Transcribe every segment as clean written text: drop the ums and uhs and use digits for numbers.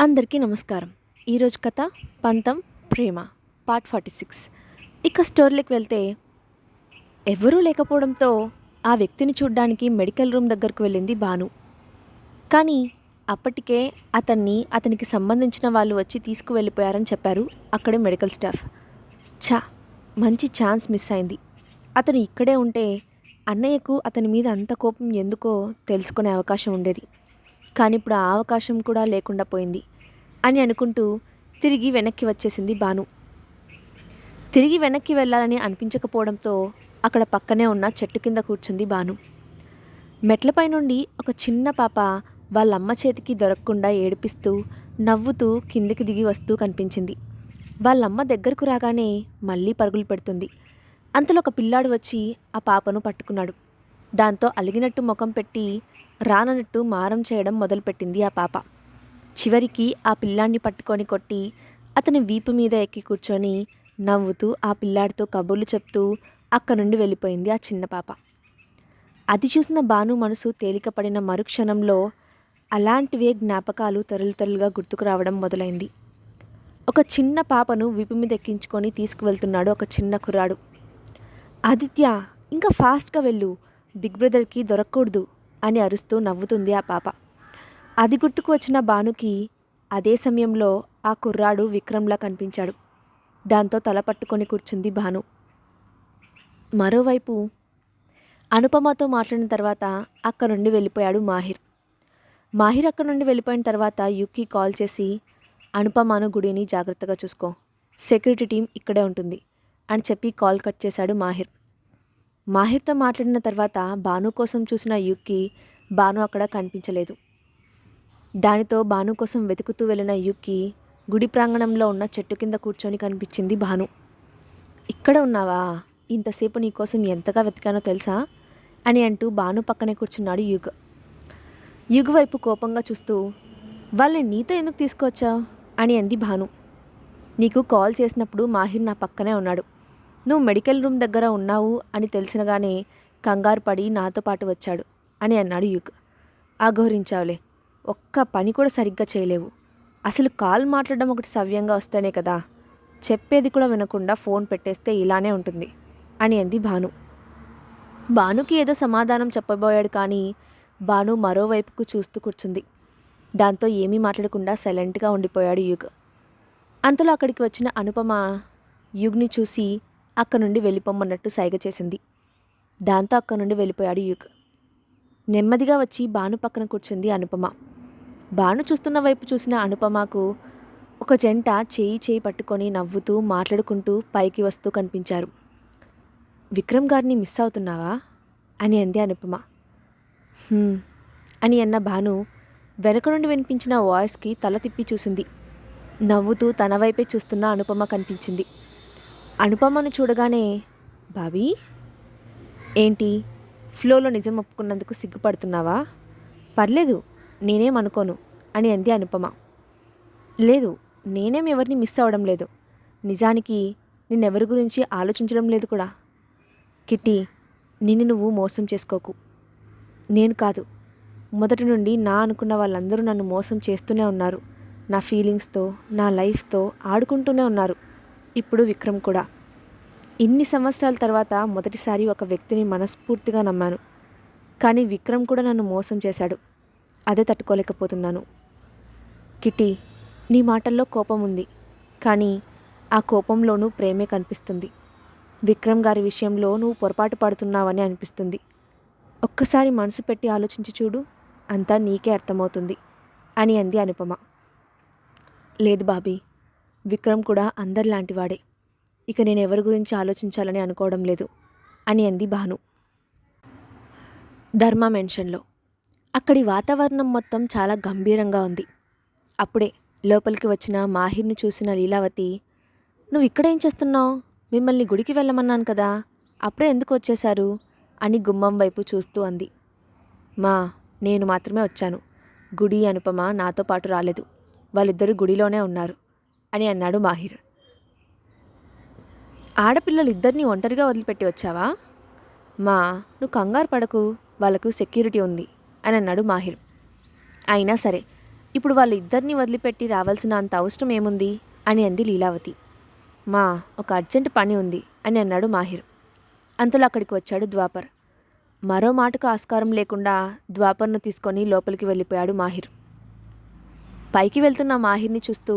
అందరికీ నమస్కారం. ఈరోజు కథ పంతం ప్రేమ పార్ట్ 46. ఇక స్టోరీలోకి వెళ్తే, ఎవరూ లేకపోవడంతో ఆ వ్యక్తిని చూడ్డానికి మెడికల్ రూమ్ దగ్గరకు వెళ్ళింది భాను. కానీ అప్పటికే అతనికి సంబంధించిన వాళ్ళు వచ్చి తీసుకువెళ్ళిపోయారని చెప్పారు అక్కడే మెడికల్ స్టాఫ్. మంచి ఛాన్స్ మిస్ అయింది. అతను ఇక్కడే ఉంటే అన్నయ్యకు అతని మీద అంత కోపం ఎందుకో తెలుసుకునే అవకాశం ఉండేది. కానీ ఇప్పుడు ఆ అవకాశం కూడా లేకుండా పోయింది అని అనుకుంటూ తిరిగి వెనక్కి వచ్చేసింది భాను. తిరిగి వెనక్కి వెళ్ళాలని అనిపించకపోవడంతో అక్కడ పక్కనే ఉన్న చెట్టు కింద కూర్చుంది భాను. మెట్లపై నుండి ఒక చిన్న పాప వాళ్ళమ్మ చేతికి దొరకకుండా ఏడిపిస్తూ నవ్వుతూ కిందికి దిగి వస్తూ కనిపించింది. వాళ్ళమ్మ దగ్గరకు రాగానే మళ్ళీ పరుగులు పెడుతుంది. అంతలో ఒక పిల్లాడు వచ్చి ఆ పాపను పట్టుకున్నాడు. దాంతో అలిగినట్టు ముఖం పెట్టి రానన్నట్టు మారం చేయడం మొదలుపెట్టింది ఆ పాప. చివరికి ఆ పిల్లాన్ని పట్టుకొని కొట్టి అతని వీపు మీద ఎక్కి కూర్చొని నవ్వుతూ ఆ పిల్లాడితో కబుర్లు చెప్తూ అక్కడి నుండి వెళ్ళిపోయింది ఆ చిన్న పాప. అది చూసిన భాను మనసు తేలికపడిన మరుక్షణంలో అలాంటివే జ్ఞాపకాలు తరులుగా గుర్తుకు రావడం మొదలైంది. ఒక చిన్న పాపను వీపు మీద ఎక్కించుకొని తీసుకువెళ్తున్నాడు ఒక చిన్న కుర్రాడు. ఆదిత్య, ఇంకా ఫాస్ట్గా వెళ్ళు, బిగ్ బ్రదర్కి దొరకకూడదు అని అరుస్తూ నవ్వుతుంది ఆ పాప. అది గుర్తుకు వచ్చిన భానుకి అదే సమయంలో ఆ కుర్రాడు విక్రమ్లా కనిపించాడు. దాంతో తల పట్టుకొని కూర్చుంది భాను. మరోవైపు అనుపమతో మాట్లాడిన తర్వాత అక్కడ నుండి వెళ్ళిపోయాడు మాహిర్ అక్కడ నుండి వెళ్ళిపోయిన తర్వాత యుక్కి కాల్ చేసి, అనుపమను గుడిని జాగ్రత్తగా చూసుకో, సెక్యూరిటీ టీం ఇక్కడే ఉంటుంది అని చెప్పి కాల్ కట్ చేశాడు మాహిర్తో మాట్లాడిన తర్వాత భాను కోసం చూసిన యుక్కి భాను అక్కడ కనిపించలేదు. దానితో భాను కోసం వెతుకుతూ వెళ్ళిన యుక్కి గుడి ప్రాంగణంలో ఉన్న చెట్టు కింద కూర్చొని కనిపించింది భాను. ఇక్కడ ఉన్నావా, ఇంతసేపు నీకోసం ఎంతగా వెతికానో తెలుసా అని అంటూ భాను పక్కనే కూర్చున్నాడు యుగ్ వైపు కోపంగా చూస్తూ, వాళ్ళని నీతో ఎందుకు తీసుకువచ్చావు అని అంది భాను. నీకు కాల్ చేసినప్పుడు మాహిర్ నా పక్కనే ఉన్నాడు. నువ్వు మెడికల్ రూమ్ దగ్గర ఉన్నావు అని తెలిసినగానే కంగారు పడి నాతో పాటు వచ్చాడు అని అన్నాడు యుగ్. ఆఘోరించావులే, ఒక్క పని కూడా సరిగ్గా చేయలేవు. అసలు కాల్ మాట్లాడడం ఒకటి సవ్యంగా వస్తేనే కదా, చెప్పేది కూడా వినకుండా ఫోన్ పెట్టేస్తే ఇలానే ఉంటుంది అని అంది భానుకి ఏదో సమాధానం చెప్పబోయాడు. కానీ భాను మరోవైపుకు చూస్తూ కూర్చుంది. దాంతో ఏమీ మాట్లాడకుండా సైలెంట్గా ఉండిపోయాడు యుగ్. అంతలో అక్కడికి వచ్చిన అనుపమ యుగ్ని చూసి అక్క నుండి వెళ్ళిపోమ్మన్నట్టు సైగ చేసింది. దాంతో అక్క నుండి వెళ్ళిపోయాడు యుగ్. నెమ్మదిగా వచ్చి భాను పక్కన కూర్చుంది అనుపమ. భాను చూస్తున్న వైపు చూసిన అనుపమకు ఒక జంట చేయి పట్టుకొని నవ్వుతూ మాట్లాడుకుంటూ పైకి వస్తూ కనిపించారు. విక్రమ్ గారిని మిస్ అవుతున్నావా అని అంది అనుపమ. అని అన్న భాను వెనక నుండి వినిపించిన వాయిస్కి తల తిప్పి చూసింది. నవ్వుతూ తన వైపే చూస్తున్న అనుపమ కనిపించింది. అనుపమను చూడగానే, బాబీ ఏంటి, ఫ్లోలో నిజం ఒప్పుకున్నందుకు సిగ్గుపడుతున్నావా? పర్లేదు, నేనేం అనుకోను అని అంది అనుపమ. లేదు, నేనేం ఎవరిని మిస్ అవ్వడం లేదు. నిజానికి నిన్నెవరి గురించి ఆలోచించడం లేదు కూడా. కిట్టి, నిన్ను నువ్వు మోసం చేసుకోకు. నేను కాదు, మొదటి నుండి నా అనుకున్న వాళ్ళందరూ నన్ను మోసం చేస్తూనే ఉన్నారు. నా ఫీలింగ్స్తో, నా లైఫ్తో ఆడుకుంటూనే ఉన్నారు. ఇప్పుడు విక్రమ్ కూడా. ఇన్ని సంవత్సరాల తర్వాత మొదటిసారి ఒక వ్యక్తిని మనస్ఫూర్తిగా నమ్మాను. కానీ విక్రమ్ కూడా నన్ను మోసం చేశాడు. అదే తట్టుకోలేకపోతున్నాను. కిట్టి, నీ మాటల్లో కోపం ఉంది, కానీ ఆ కోపంలోనూ ప్రేమే కనిపిస్తుంది. విక్రమ్ గారి విషయంలో నువ్వు పొరపాటు పడుతున్నావని అనిపిస్తుంది. ఒక్కసారి మనసు పెట్టి ఆలోచించి చూడు, అంతా నీకే అర్థమవుతుంది అని అంది అనుపమ. లేదు బాబీ, విక్రమ్ కూడా అందరిలాంటివాడే. ఇక నేను ఎవరి గురించి ఆలోచించాలని అనుకోవడం లేదు అని అంది భాను. ధర్మ మెన్షన్లో అక్కడి వాతావరణం మొత్తం చాలా గంభీరంగా ఉంది. అప్పుడే లోపలికి వచ్చిన మాహిర్ని చూసిన లీలావతి, నువ్వు ఇక్కడేం చేస్తున్నావు? మిమ్మల్ని గుడికి వెళ్ళమన్నాను కదా, అప్పుడే ఎందుకు వచ్చేశారు అని గుమ్మం వైపు చూస్తూ అంది. నేను మాత్రమే వచ్చాను. గుడి అనుపమ నాతో పాటు రాలేదు. వాళ్ళిద్దరూ గుడిలోనే ఉన్నారు అని అన్నాడు మాహిర్. ఆడపిల్లలిద్దరినీ ఒంటరిగా వదిలిపెట్టి వచ్చావా? నువ్వు కంగారు పడకు, వాళ్ళకు సెక్యూరిటీ ఉంది అని అన్నాడు మాహిర్. అయినా సరే, ఇప్పుడు వాళ్ళిద్దరినీ వదిలిపెట్టి రావాల్సిన అంత అవసరం ఏముంది అని అంది లీలావతి. మా ఒక అర్జెంట్ పని ఉంది అని అన్నాడు మాహిర్. అంతలో అక్కడికి వచ్చాడు ద్వాపర్. మరో మాటకు ఆస్కారం లేకుండా ద్వాపర్ను తీసుకొని లోపలికి వెళ్ళిపోయాడు మాహిర్. పైకి వెళ్తున్న మాహిర్ని చూస్తూ,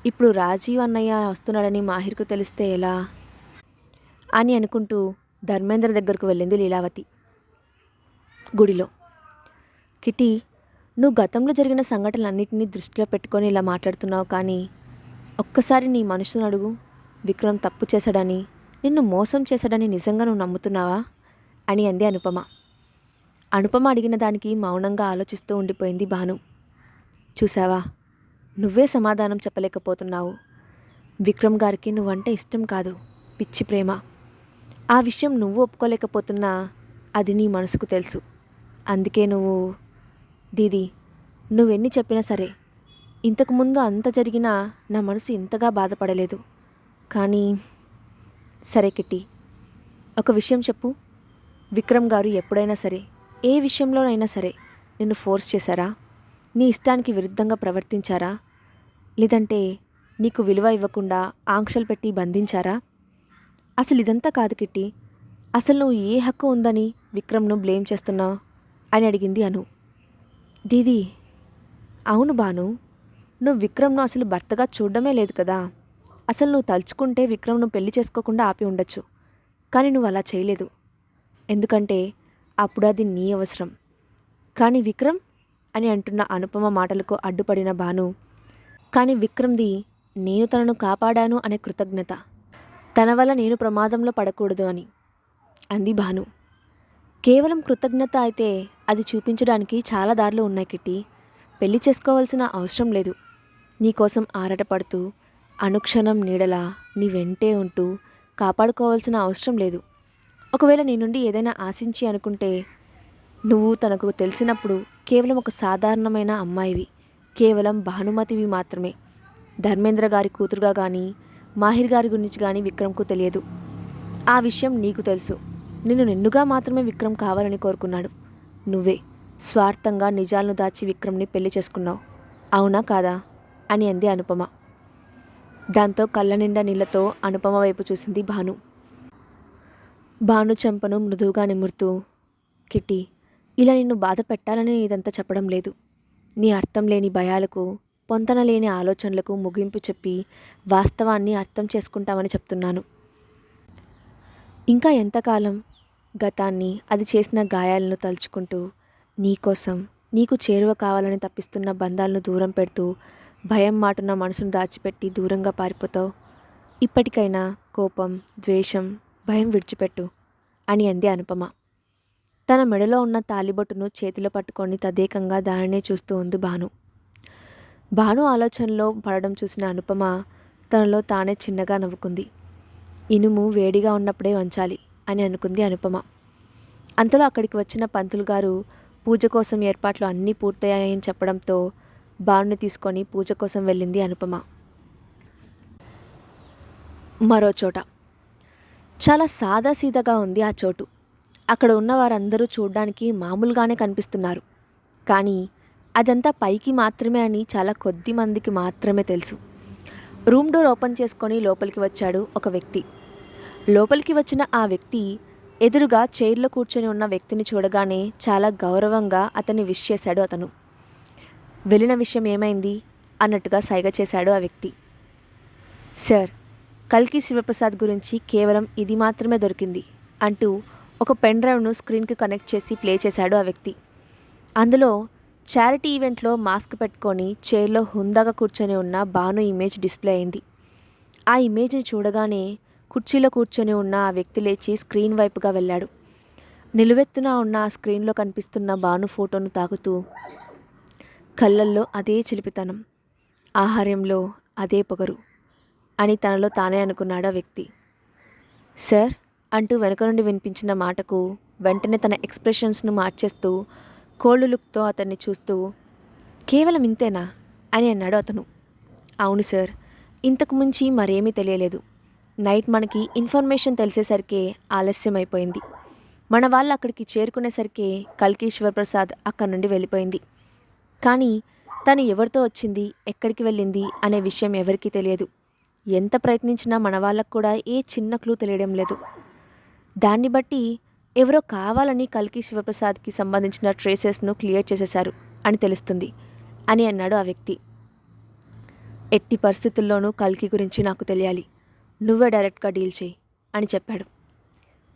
ఇప్పుడు రాజీవ్ అన్నయ్య వస్తున్నాడని మాహిర్కు తెలిస్తే ఎలా అని అనుకుంటూ ధర్మేంద్ర దగ్గరకు వెళ్ళింది లీలావతి. గుడిలో, కిటి, నువ్వు గతంలో జరిగిన సంఘటనలన్నింటినీ దృష్టిలో పెట్టుకొని ఇలా మాట్లాడుతున్నావు, కానీ ఒక్కసారి నీ మనసును అడుగు. విక్రమ్ తప్పు చేశాడని, నిన్ను మోసం చేశాడని నిజంగా నువ్వు నమ్ముతున్నావా అని అంది అనుపమ. అనుపమ అడిగిన దానికి మౌనంగా ఆలోచిస్తూ ఉండిపోయింది భాను. చూసావా, నువ్వే సమాధానం చెప్పలేకపోతున్నావు. విక్రమ్ గారికి నువ్వంటే ఇష్టం కాదు, పిచ్చి ప్రేమ. ఆ విషయం నువ్వు ఒప్పుకోలేకపోతున్నా అది నీ మనసుకు తెలుసు. అందుకే నువ్వు దీదీ, నువ్వెన్ని చెప్పినా సరే, ఇంతకుముందు అంత జరిగినా నా మనసు ఇంతగా బాధపడలేదు. కానీ సరే కిట్టి, ఒక విషయం చెప్పు. విక్రమ్ గారు ఎప్పుడైనా సరే, ఏ విషయంలోనైనా సరే నిన్ను ఫోర్స్ చేశారా? నీ ఇష్టానికి విరుద్ధంగా ప్రవర్తించారా? లేదంటే నీకు విలువ ఇవ్వకుండా ఆంక్షలు పెట్టి బంధించారా? అసలు ఇదంతా కాదు కిట్టి. అసలు నువ్వు ఏ హక్కు ఉందని విక్రమ్ను బ్లేమ్ చేస్తున్నావు అని అడిగింది అను. దీదీ, అవును భాను, నువ్వు విక్రమ్ను అసలు భర్తగా చూడడమే లేదు కదా. అసలు నువ్వు తలుచుకుంటే విక్రమ్ను పెళ్లి చేసుకోకుండా ఆపి ఉండొచ్చు, కానీ నువ్వు అలా చేయలేదు. ఎందుకంటే అప్పుడు అది నీ అవసరం. కానీ విక్రమ్ అని అంటున్న అనుపమ మాటలకు అడ్డుపడిన భాను, కానీ విక్రమ్ది నేను తనను కాపాడాను అనే కృతజ్ఞత, తన వల్ల నేను ప్రమాదంలో పడకూడదు అని అంది భాను. కేవలం కృతజ్ఞత అయితే అది చూపించడానికి చాలా దారులు ఉన్నాయి కిట్టి. పెళ్లి చేసుకోవాల్సిన అవసరం లేదు. నీకోసం ఆరాటపడుతూ అనుక్షణం నీడలా నీ వెంటే ఉంటూ కాపాడుకోవాల్సిన అవసరం లేదు. ఒకవేళ నీ నుండి ఏదైనా ఆశించి అనుకుంటే, నువ్వు తనకు తెలిసినప్పుడు కేవలం ఒక సాధారణమైన అమ్మాయివి, కేవలం భానుమతివి మాత్రమే. ధర్మేంద్ర గారి కూతురుగా కానీ మాహిర్ గారి గురించి కానీ విక్రమ్కు తెలియదు. ఆ విషయం నీకు తెలుసు. నిన్నుగా మాత్రమే విక్రమ్ కావాలని కోరుకున్నాడు. నువ్వే స్వార్థంగా నిజాలను దాచి విక్రమ్ని పెళ్లి చేసుకున్నావు, అవునా కాదా అని అంది అనుపమ. దాంతో కళ్ళ నిండా నీళ్లతో అనుపమ వైపు చూసింది భాను. భాను చెంపను మృదువుగా నిమురుతూ, కిట్టి, ఇలా నిన్ను బాధ పెట్టాలని ఇదంతా చెప్పడం లేదు. నీ అర్థం లేని భయాలకు, పొంతన లేని ఆలోచనలకు ముగింపు చెప్పి వాస్తవాన్ని అర్థం చేసుకుంటామని చెప్తున్నాను. ఇంకా ఎంతకాలం గతాన్ని, అది చేసిన గాయాలను తలుచుకుంటూ, నీకోసం నీకు చేరువ కావాలని తప్పిస్తున్న బంధాలను దూరం పెడుతూ, భయం మాటున్న మనసును దాచిపెట్టి దూరంగా పారిపోతావు? ఇప్పటికైనా కోపం, ద్వేషం, భయం విడిచిపెట్టు అని అంది అనుపమ. తన మెడలో ఉన్న తాలిబొట్టును చేతిలో పట్టుకొని తదేకంగా దానినే చూస్తూ ఉంది భాను. భాను ఆలోచనలో పడడం చూసిన అనుపమ తనలో తానే చిన్నగా నవ్వుకుంది. ఇనుము వేడిగా ఉన్నప్పుడే వంచాలి అని అనుకుంది అనుపమ. అంతలో అక్కడికి వచ్చిన పంతులు గారు పూజ కోసం ఏర్పాట్లు అన్నీ పూర్తయ్యాయని చెప్పడంతో భానుని తీసుకొని పూజ కోసం వెళ్ళింది అనుపమ. మరో చోట చాలా సాదాసీదాగా ఉంది ఆ చోటు. అక్కడ ఉన్న వారందరూ చూడ్డానికి మామూలుగానే కనిపిస్తున్నారు, కానీ అదంతా పైకి మాత్రమే అని చాలా కొద్ది మందికి మాత్రమే తెలుసు. రూమ్ డోర్ ఓపెన్ చేసుకొని లోపలికి వచ్చాడు ఒక వ్యక్తి. లోపలికి వచ్చిన ఆ వ్యక్తి ఎదురుగా చైర్లో కూర్చొని ఉన్న వ్యక్తిని చూడగానే చాలా గౌరవంగా అతన్ని విష్ చేశాడు. అతను వెళ్ళిన విషయం ఏమైంది అన్నట్టుగా సైగ చేశాడు ఆ వ్యక్తి. సార్, కల్కి శివప్రసాద్ గురించి కేవలం ఇది మాత్రమే దొరికింది అంటూ ఒక పెన్ డ్రైవ్ను స్క్రీన్కి కనెక్ట్ చేసి ప్లే చేశాడు ఆ వ్యక్తి. అందులో చారిటీ ఈవెంట్లో మాస్క్ పెట్టుకొని చైర్లో హుందాగా కూర్చొని ఉన్న భాను ఇమేజ్ డిస్ప్లే అయింది. ఆ ఇమేజ్ని చూడగానే కుర్చీలో కూర్చొని ఉన్న ఆ వ్యక్తి లేచి స్క్రీన్ వైపుగా వెళ్ళాడు. నిలువెత్తున ఉన్న ఆ స్క్రీన్లో కనిపిస్తున్న భాను ఫోటోను తాకుతూ, కళ్ళల్లో అదే చిలిపితనం, ఆహార్యంలో అదే పొగరు అని తనలో తానే అనుకున్నాడు ఆ వ్యక్తి. సార్ అంటూ వెనుక నుండి వినిపించిన మాటకు వెంటనే తన ఎక్స్ప్రెషన్స్ను మార్చేస్తూ కోల్డ్ లుక్తో అతన్ని చూస్తూ, కేవలం ఇంతేనా అని అన్నాడు అతను. అవును సార్, ఇంతకు మించి మరేమీ తెలియలేదు. నైట్ మనకి ఇన్ఫర్మేషన్ తెలిసేసరికి ఆలస్యం అయిపోయింది. మన వాళ్ళు అక్కడికి చేరుకునేసరికి కల్కి శివప్రసాద్ అక్కడి నుండి వెళ్ళిపోయింది. కానీ తను ఎవరితో వచ్చింది, ఎక్కడికి వెళ్ళింది అనే విషయం ఎవరికీ తెలియదు. ఎంత ప్రయత్నించినా మన వాళ్ళకు కూడా ఏ చిన్న క్లూ తెలియడం లేదు. దాన్ని బట్టి ఎవరో కావాలని కల్కి శివప్రసాద్కి సంబంధించిన ట్రేసెస్ను క్లియర్ చేసేశారు అని తెలుస్తుంది అని అన్నాడు ఆ వ్యక్తి. ఎట్టి పరిస్థితుల్లోనూ కల్కి గురించి నాకు తెలియాలి, నువ్వే డైరెక్ట్గా డీల్ చేయి అని చెప్పాడు.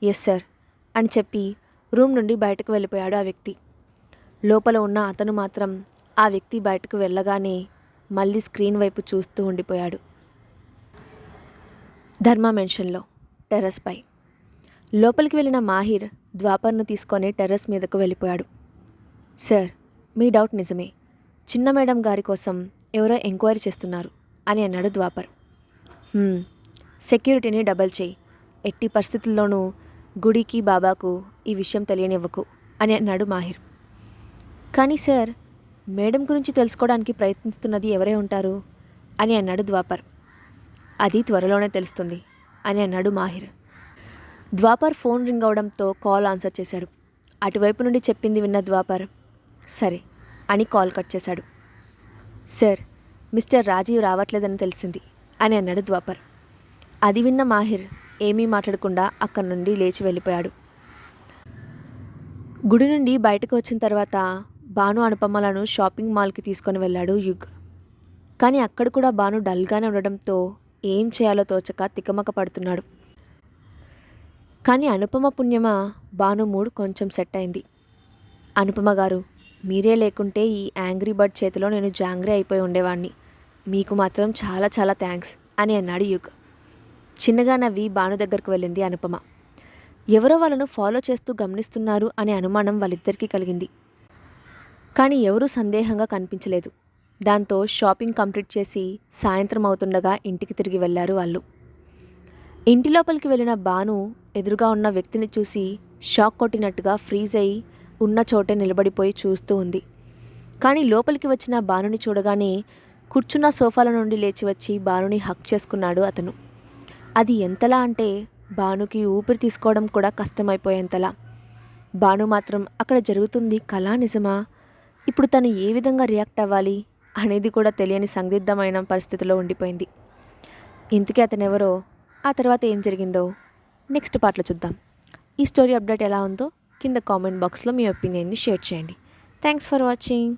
ఎస్ సార్ అని చెప్పి రూమ్ నుండి బయటకు వెళ్ళిపోయాడు ఆ వ్యక్తి. లోపల ఉన్న అతను మాత్రం ఆ వ్యక్తి బయటకు వెళ్ళగానే మళ్ళీ స్క్రీన్ వైపు చూస్తూ ఉండిపోయాడు. ధర్మ మెన్షన్లో టెర్రస్పై లోపలికి వెళ్ళిన మాహిర్ ద్వాపర్ను తీసుకొని టెర్రస్ మీదకు వెళ్ళిపోయాడు. సార్, మీ డౌట్ నిజమే, చిన్న మేడం గారి కోసం ఎవరో ఎంక్వైరీ చేస్తున్నారు అని అన్నాడు ద్వాపర్. సెక్యూరిటీని డబల్ చేయి, ఎట్టి పరిస్థితుల్లోనూ గుడికి బాబాకు ఈ విషయం తెలియనివ్వకు అని అన్నాడు మాహిర్. కానీ సార్, మేడం గురించి తెలుసుకోవడానికి ప్రయత్నిస్తున్నది ఎవరే ఉంటారు అని అన్నాడు ద్వాపర్. అది త్వరలోనే తెలుస్తుంది అని అన్నాడు మాహిర్. ద్వాపర్ ఫోన్ రింగ్ అవడంతో కాల్ ఆన్సర్ చేశాడు. అటువైపు నుండి చెప్పింది విన్న ద్వాపర్ సరే అని కాల్ కట్ చేశాడు. సార్, మిస్టర్ రాజీవ్ రావట్లేదని తెలిసింది అని అన్నాడు ద్వాపర్. అది విన్న మాహిర్ ఏమీ మాట్లాడకుండా అక్కడి నుండి లేచి వెళ్ళిపోయాడు. గుడి నుండి బయటకు వచ్చిన తర్వాత భాను అనుపమలను షాపింగ్ మాల్కి తీసుకొని వెళ్ళాడు యుగ్. కానీ అక్కడ కూడా భాను డల్గానే ఉండడంతో ఏం చేయాలో తోచక తికమక పడుతున్నాడు. కానీ అనుపమ పుణ్యమ భాను మూడ్ కొంచెం సెట్ అయింది. అనుపమ గారు, మీరే లేకుంటే ఈ యాంగ్రీ బర్డ్ చేతిలో నేను జాంగ్రీ అయిపోయి ఉండేవాణ్ణి, మీకు మాత్రం చాలా చాలా థ్యాంక్స్ అని అన్నాడు యుగ్. చిన్నగా నవ్వి భాను దగ్గరకు వెళ్ళింది అనుపమ. ఎవరో వాళ్ళను ఫాలో చేస్తూ గమనిస్తున్నారు అనే అనుమానం వాళ్ళిద్దరికీ కలిగింది. కానీ ఎవరూ సందేహంగా కనిపించలేదు. దాంతో షాపింగ్ కంప్లీట్ చేసి సాయంత్రం అవుతుండగా ఇంటికి తిరిగి వెళ్ళారు వాళ్ళు. ఇంటి లోపలికి వెళ్ళిన భాను ఎదురుగా ఉన్న వ్యక్తిని చూసి షాక్ కొట్టినట్టుగా ఫ్రీజ్ అయి ఉన్న చోటే నిలబడిపోయి చూస్తూ ఉంది. కానీ లోపలికి వచ్చిన భానుని చూడగానే కూర్చున్న సోఫాల నుండి లేచి వచ్చి భానుని హక్ చేసుకున్నాడు అతను. అది ఎంతలా అంటే భానుకి ఊపిరి తీసుకోవడం కూడా కష్టమైపోయేంతలా. భాను మాత్రం అక్కడ జరుగుతుంది కళా నిజమా, ఇప్పుడు తను ఏ విధంగా రియాక్ట్ అవ్వాలి అనేది కూడా తెలియని సందిగ్ధమైన పరిస్థితిలో ఉండిపోయింది. ఇంతకీ అతనెవరో, ఆ తర్వాత ఏం జరిగిందో నెక్స్ట్ పార్ట్లో చూద్దాం. ఈ స్టోరీ అప్డేట్ ఎలా ఉందో కింద కామెంట్ బాక్స్లో మీ ఒపీనియన్ని షేర్ చేయండి. Thanks for watching.